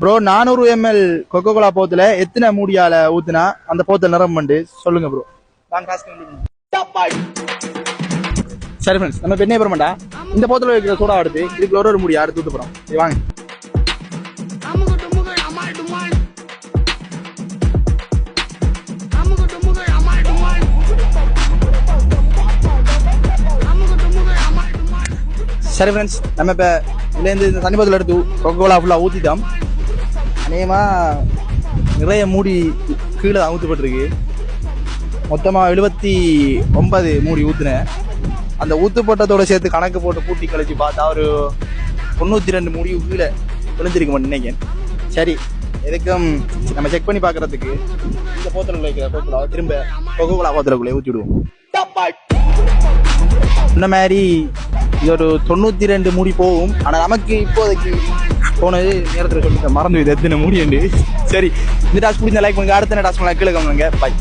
Bro 400 ml Coca Cola போத்துல எத்தனை மூடியால ஊத்துனா அந்த போத்தல் நிறம் பண்ணு சொல்லுங்க ப்ரோ. சரி ஃப்ரெண்ட்ஸ், நம்ம பெண்ணே போறோம்டா. இந்த போத்தல வைக்கிற சோடா எடுத்து இதுக்கு ஒரு மூடி அடுத்து ஊத்த போறோம். சரி வாங்க. சரி ஃப்ரெண்ட்ஸ், நம்ம இப்போ இதுலேருந்து இந்த தண்ணி போத்தல் எடுத்து கொக்கோ கோலா ஃபுல்லாக ஊற்றிட்டோம். அநேகமாக நிறைய மூடி கீழே ஊற்றப்பட்டிருக்கு. மொத்தமாக 79 மூடி ஊற்றுனேன். அந்த ஊற்று போட்டத்தோடு சேர்த்து கணக்கு போட்டு கூட்டி கழிச்சு பார்த்தா ஒரு 92 மூடி கீழே விழுந்திருக்க மாட்டேன் நினைக்கிறேன். சரி, எதுக்கும் நம்ம செக் பண்ணி பார்க்குறதுக்கு இந்த போத்தலுக்குள்ள வைக்கிற கொக்கோ திரும்ப கொக்கோ கோலா போத்தலுக்குள்ளே ஊற்றி விடுவோம். இந்த மாதிரி இது ஒரு 92 மூடி போகும். ஆனால் நமக்கு இப்போதைக்கு போனது நேரத்தில் சொல்லிட்டு மறந்து இது எத்தனை மூடி உண்டு. சரி, இந்த டாஸ்க் பிடிச்ச லைக் பண்ணுங்க. அடுத்த டாஸ்க் கீழே கவனிங்க. பாய்.